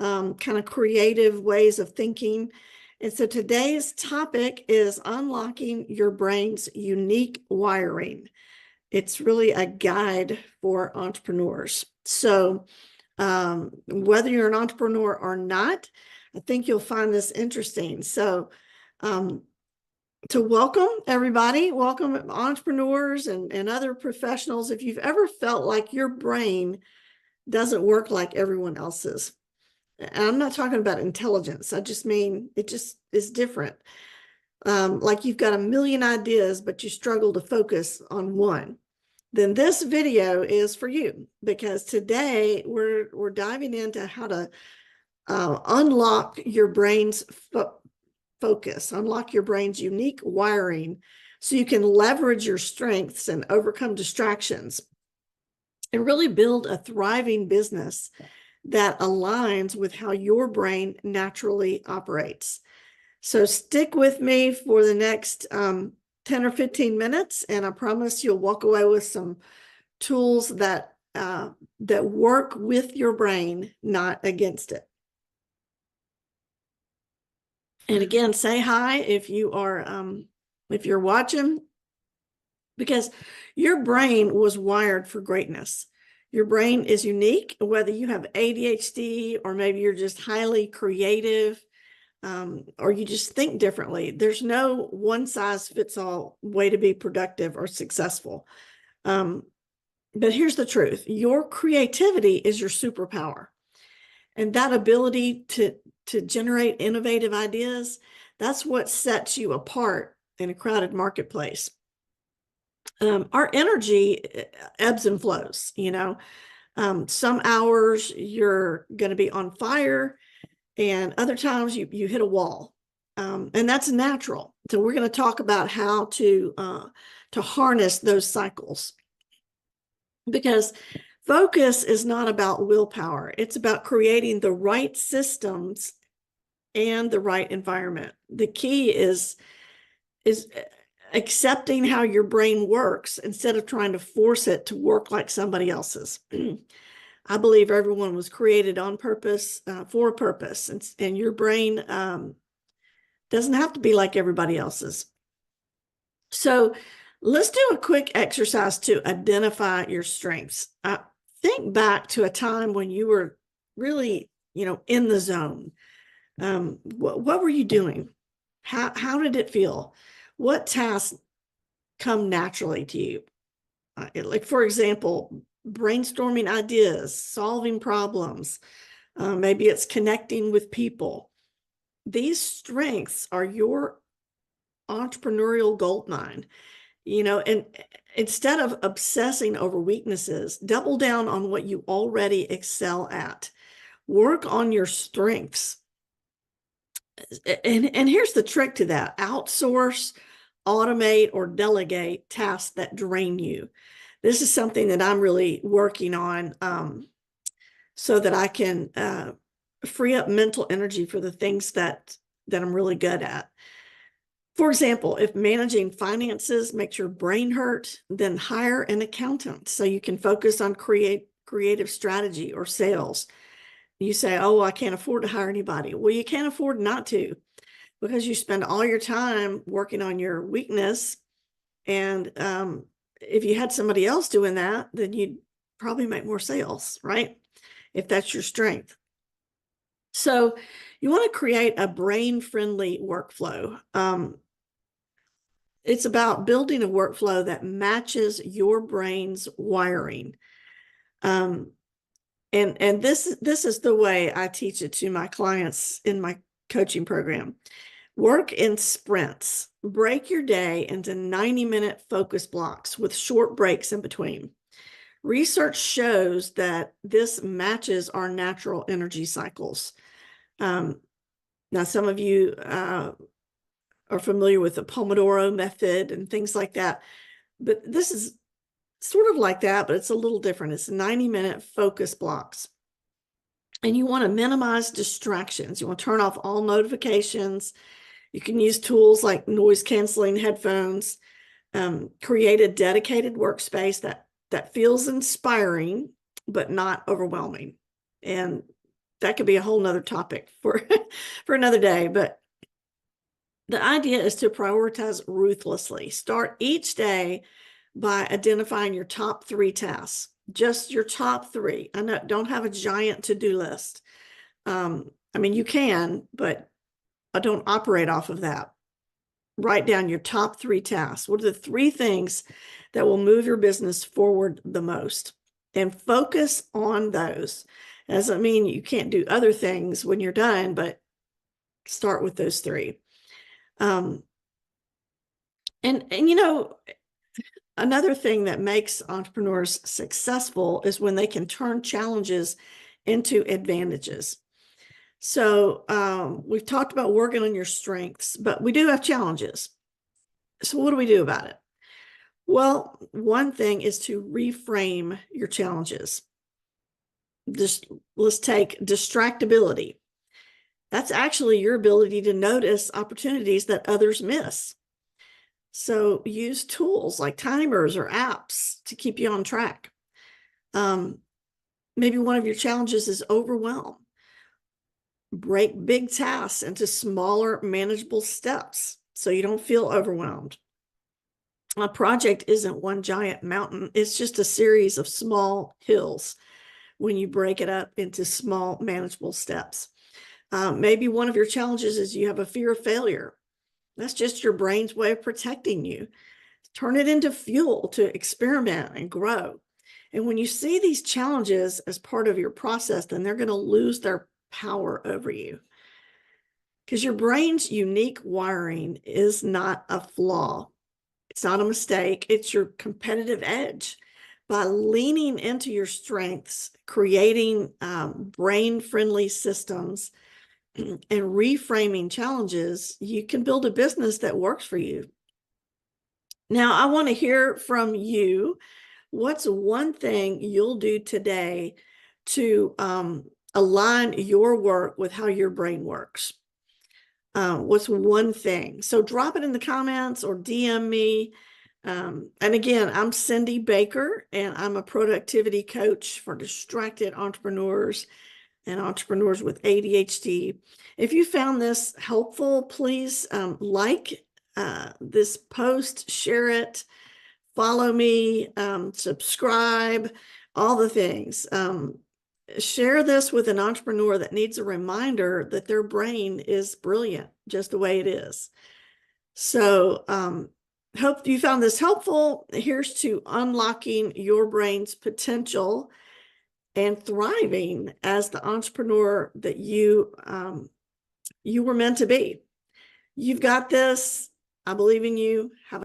kind of creative ways of thinking. And so today's topic is unlocking your brain's unique wiring. It's really a guide for entrepreneurs. So whether you're an entrepreneur or not, I think you'll find this interesting. So to welcome everybody, welcome entrepreneurs and other professionals. If you've ever felt like your brain doesn't work like everyone else's, and I'm not talking about intelligence, I just mean it just is different. Like you've got a million ideas, but you struggle to focus on one, then this video is for you, because today we're diving into how to unlock your brain's focus, unlock your brain's unique wiring so you can leverage your strengths and overcome distractions and really build a thriving business that aligns with how your brain naturally operates. So stick with me for the next 10 or 15 minutes, and I promise you'll walk away with some tools that work with your brain, not against it. And again, say hi if you're watching, because your brain was wired for greatness. Your brain is unique, whether you have ADHD or maybe you're just highly creative, or you just think differently. There's no one size fits all way to be productive or successful. But here's the truth. Your creativity is your superpower. And that ability to generate innovative ideas, that's what sets you apart in a crowded marketplace. Our energy ebbs and flows, some hours you're going to be on fire, and other times you hit a wall, and that's natural. So we're going to talk about how to harness those cycles, because focus is not about willpower. It's about creating the right systems and the right environment. The key is accepting how your brain works instead of trying to force it to work like somebody else's. I believe everyone was created on purpose, for a purpose, and your brain doesn't have to be like everybody else's. So let's do a quick exercise to identify your strengths. Think back to a time when you were really, in the zone. What were you doing? How did it feel? What tasks come naturally to you? Like, for example, brainstorming ideas, solving problems. Maybe it's connecting with people. These strengths are your entrepreneurial goldmine, and instead of obsessing over weaknesses, double down on what you already excel at. Work on your strengths. And here's the trick to that: outsource, automate, or delegate tasks that drain you. This is something that I'm really working on, so that I can free up mental energy for the things that I'm really good at. For example, if managing finances makes your brain hurt, then hire an accountant so you can focus on creative strategy or sales. You say, oh, I can't afford to hire anybody. Well, you can't afford not to, because you spend all your time working on your weakness. And if you had somebody else doing that, then you'd probably make more sales, right? If that's your strength. So you want to create a brain-friendly workflow. It's about building a workflow that matches your brain's wiring. And this is the way I teach it to my clients in my coaching program. Work in sprints. Break your day into 90-minute focus blocks with short breaks in between. Research shows that this matches our natural energy cycles. Now, some of you are familiar with the Pomodoro method and things like that, but this is sort of like that, but it's a little different. It's 90-minute focus blocks. And you want to minimize distractions. You want to turn off all notifications. You can use tools like noise canceling headphones. Create a dedicated workspace that feels inspiring, but not overwhelming. And that could be a whole nother topic for, for another day. But the idea is to prioritize ruthlessly. Start each day by identifying your top 3 tasks, just your top 3. I know, don't have a giant to-do list. I mean, you can, but I don't operate off of that. Write down your top 3 tasks. What are the 3 things that will move your business forward the most? And focus on those. Doesn't mean you can't do other things when you're done, but start with those 3. And you know, another thing that makes entrepreneurs successful is when they can turn challenges into advantages. So we've talked about working on your strengths, but we do have challenges. So what do we do about it? Well, one thing is to reframe your challenges. Just let's take distractibility. That's actually your ability to notice opportunities that others miss. So use tools like timers or apps to keep you on track. Maybe one of your challenges is overwhelm. Break big tasks into smaller, manageable steps so you don't feel overwhelmed. A project isn't one giant mountain. It's just a series of small hills when you break it up into small, manageable steps. Maybe one of your challenges is you have a fear of failure. That's just your brain's way of protecting you. Turn it into fuel to experiment and grow. And when you see these challenges as part of your process, then they're going to lose their power over you. Because your brain's unique wiring is not a flaw. It's not a mistake. It's your competitive edge. By leaning into your strengths, creating brain-friendly systems, and reframing challenges, you can build a business that works for you. Now, I want to hear from you. What's one thing you'll do today to align your work with how your brain works? What's one thing? So drop it in the comments or DM me. And again, I'm Cindy Baker, and I'm a productivity coach for distracted entrepreneurs and entrepreneurs with ADHD. If you found this helpful, please like this post, share it, follow me, subscribe, all the things. Share this with an entrepreneur that needs a reminder that their brain is brilliant, just the way it is. So hope you found this helpful. Here's to unlocking your brain's potential and thriving as the entrepreneur that you were meant to be. You've got this. I believe in you. Have